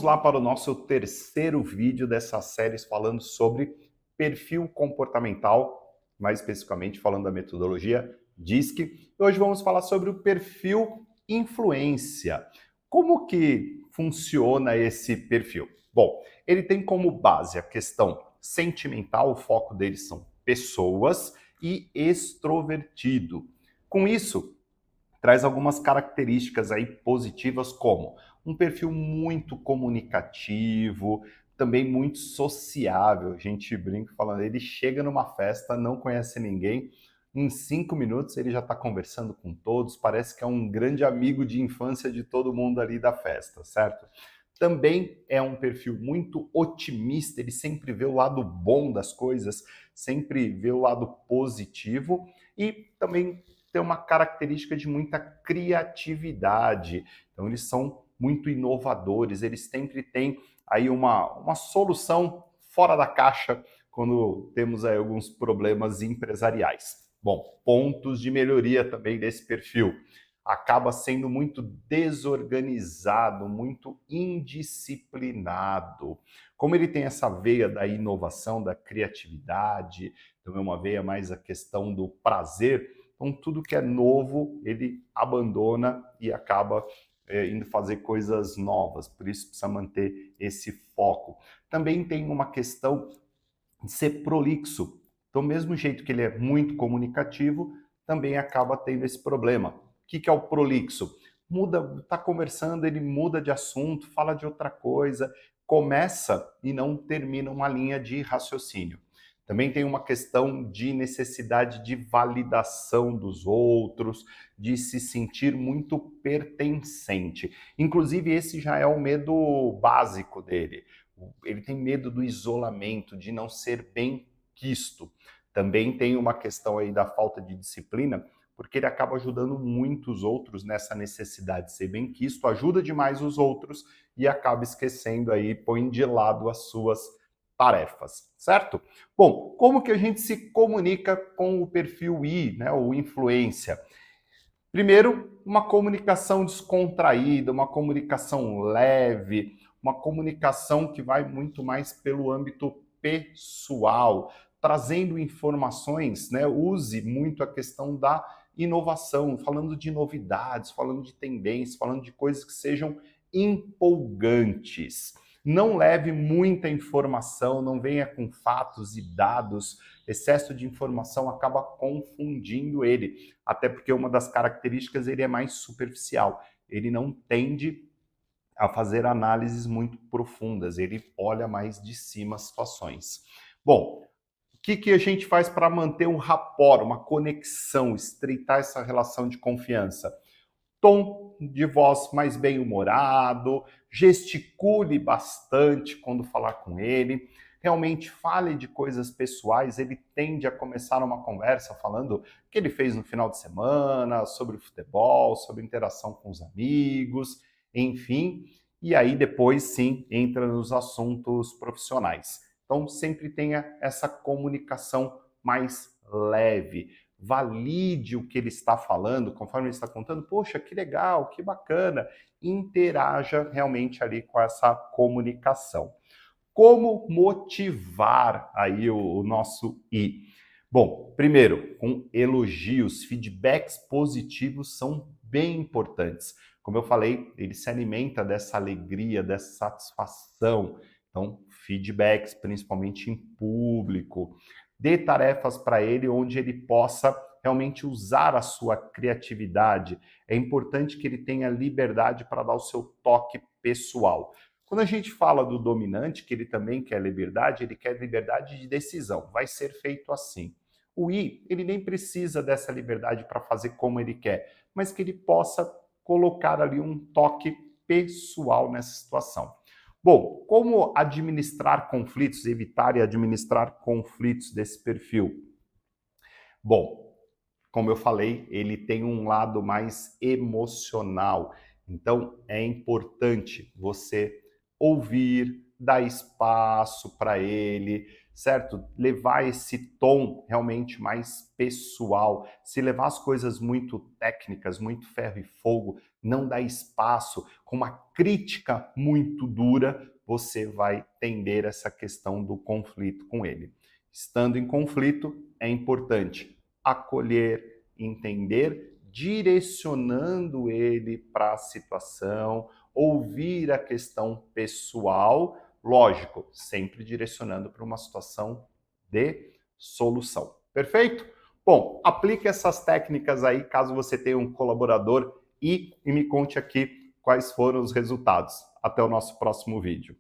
lá para o nosso terceiro vídeo dessa série falando sobre perfil comportamental, mais especificamente falando da metodologia DISC. Hoje vamos falar sobre o perfil influência. Como que funciona esse perfil? Bom, ele tem como base a questão sentimental, o foco deles são pessoas e extrovertido. Com isso, traz algumas características aí positivas, como um perfil muito comunicativo, também muito sociável. A gente brinca falando, ele chega numa festa, não conhece ninguém, em 5 minutos ele já está conversando com todos, parece que é um grande amigo de infância de todo mundo ali da festa, certo? Também é um perfil muito otimista, ele sempre vê o lado bom das coisas, sempre vê o lado positivo e também tem uma característica de muita criatividade. Então eles são muito inovadores, eles sempre têm aí uma solução fora da caixa quando temos aí alguns problemas empresariais. Bom, pontos de melhoria também desse perfil. Acaba sendo muito desorganizado, muito indisciplinado. Como ele tem essa veia da inovação, da criatividade, também uma veia mais a questão do prazer, então tudo que é novo ele abandona e acaba indo fazer coisas novas, por isso precisa manter esse foco. Também tem uma questão de ser prolixo, então mesmo jeito que ele é muito comunicativo, também acaba tendo esse problema. O que é o prolixo? Muda, está conversando, ele muda de assunto, fala de outra coisa, começa e não termina uma linha de raciocínio. Também tem uma questão de necessidade de validação dos outros, de se sentir muito pertencente. Inclusive, esse já é o medo básico dele. Ele tem medo do isolamento, de não ser bem quisto. Também tem uma questão aí da falta de disciplina, porque ele acaba ajudando muito os outros nessa necessidade de ser bem quisto, ajuda demais os outros e acaba esquecendo aí, põe de lado as suas tarefas, certo? Bom, como que a gente se comunica com o perfil I, né, ou influência? Primeiro, uma comunicação descontraída, uma comunicação leve, uma comunicação que vai muito mais pelo âmbito pessoal, trazendo informações, né? Use muito a questão da inovação, falando de novidades, falando de tendências, falando de coisas que sejam empolgantes. Não leve muita informação, não venha com fatos e dados. Excesso de informação acaba confundindo ele, até porque uma das características ele é mais superficial. Ele não tende a fazer análises muito profundas, ele olha mais de cima as situações. Bom, o que a gente faz para manter um rapport, uma conexão, estreitar essa relação de confiança? Tom de voz mais bem-humorado, gesticule bastante quando falar com ele, realmente fale de coisas pessoais, ele tende a começar uma conversa falando o que ele fez no final de semana, sobre o futebol, sobre interação com os amigos, enfim, e aí depois sim entra nos assuntos profissionais. Então sempre tenha essa comunicação mais leve, valide o que ele está falando, conforme ele está contando, poxa, que legal, que bacana, interaja realmente ali com essa comunicação. Como motivar aí o nosso I? Bom, primeiro, com elogios, feedbacks positivos são bem importantes. Como eu falei, ele se alimenta dessa alegria, dessa satisfação. Então, feedbacks, principalmente em público. Dê tarefas para ele onde ele possa realmente usar a sua criatividade. É importante que ele tenha liberdade para dar o seu toque pessoal. Quando a gente fala do dominante, que ele também quer liberdade, ele quer liberdade de decisão. Vai ser feito assim. O I, ele nem precisa dessa liberdade para fazer como ele quer, mas que ele possa colocar ali um toque pessoal nessa situação. Bom, como administrar conflitos, evitar e administrar conflitos desse perfil? Bom, como eu falei, ele tem um lado mais emocional. Então, é importante você ouvir, dar espaço para ele, certo? Levar esse tom realmente mais pessoal. Se levar as coisas muito técnicas, muito ferro e fogo, não dar espaço, com uma crítica muito dura, você vai tender essa questão do conflito com ele. Estando em conflito, é importante acolher, entender, direcionando ele para a situação, ouvir a questão pessoal, lógico, sempre direcionando para uma situação de solução. Perfeito? Bom, aplique essas técnicas aí caso você tenha um colaborador e me conte aqui quais foram os resultados. Até o nosso próximo vídeo.